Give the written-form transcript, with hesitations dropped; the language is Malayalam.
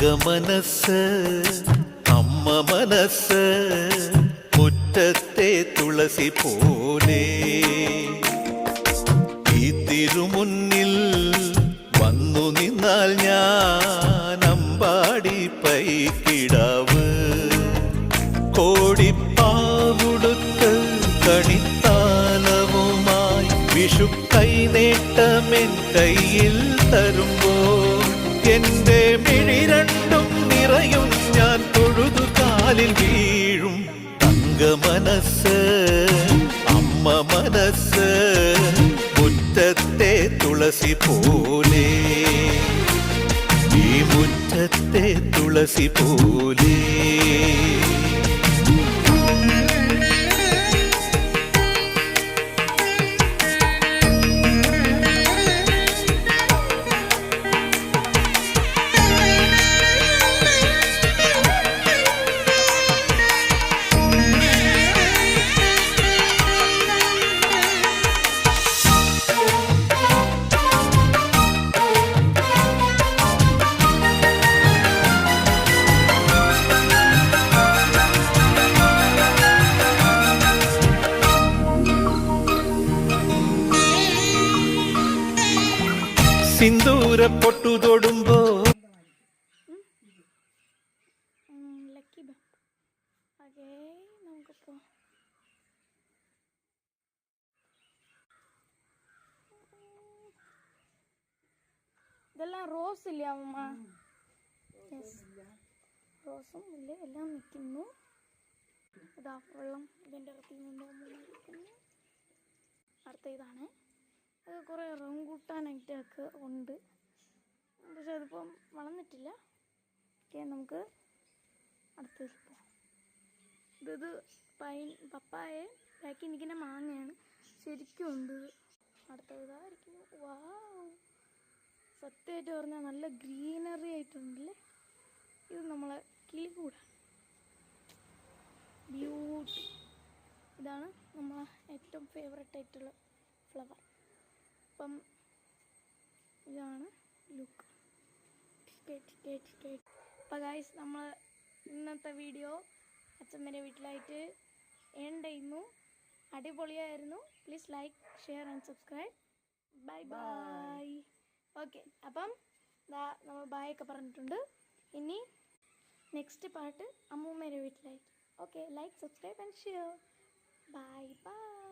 തങ്കമനസ് അമ്മ മനസ് മുറ്റത്തെ തുളസി പോലെ ഈ തിരുമുന്നിൽ വന്നു നിന്നാൽ ഞാൻ അമ്പാടി പൈക്കിടാവ് കോടിപ്പാവുടുത്ത് കണിത്താലവുമായി വിഷു കൈനേട്ടമെൻ കയ്യിൽ തരുമ്പോൾ എന്റെ മിഴി രണ്ടും നിറയും ഞാൻ തൊഴുതു കാലിൽ വീഴും തങ്കമനസ് അമ്മ മനസ് മുറ്റത്തെ തുളസി പോലെ ഈ മുറ്റത്തെ തുളസി പോലെ സിന്ദൂര പൊട്ടു തൊടുമ്പോ ഇതെല്ലാം റോസ് ഇല്ലേ അമ്മ? റോസും ഇല്ല എല്ലാം നിൽക്കുന്നു. ഇതാ വെള്ളം ഇതിൻ്റെ അകത്ത് നിന്നുകൊണ്ട് അടുത്ത ഇതാണ്. അത് കുറേ റംബൂട്ടാനായിട്ടൊക്കെ ഉണ്ട്, പക്ഷെ അതിപ്പം വളർന്നിട്ടില്ല. ഓക്കെ, നമുക്ക് അടുത്തത് പോകാം. ഇത് പപ്പായ ബാക്കി നിൽക്കുന്ന മാങ്ങയാണ്, ശരിക്കും ഉണ്ട്. അടുത്തത് ഇതായിരിക്കും. വാ, സത്യമായിട്ട് പറഞ്ഞാൽ നല്ല ഗ്രീനറി ആയിട്ടുണ്ടല്ലേ. ഇത് നമ്മളെ കിളികൂട ബ്യൂട്ടി. ഇതാണ് നമ്മളെ ഏറ്റവും ഫേവറേറ്റ് ആയിട്ടുള്ള ഫ്ലവർ. അപ്പം ഇതാണ് ലുക്ക്. അപ്പം ഗൈസ്, നമ്മൾ ഇന്നത്തെ വീഡിയോ അച്ഛമ്മേൻ്റെ വീട്ടിലായിട്ട് എൻഡ് ചെയ്യുന്നു. അടിപൊളിയായിരുന്നു. Please like, share and subscribe. Bye bye. Okay, അപ്പം നമ്മൾ ബൈ ഒക്കെ പറഞ്ഞിട്ടുണ്ട്. ഇനി നെക്സ്റ്റ് പാർട്ട് അമ്മൂമ്മേൻ്റെ വീട്ടിലായിട്ട്. Okay, like, subscribe and share. Bye by.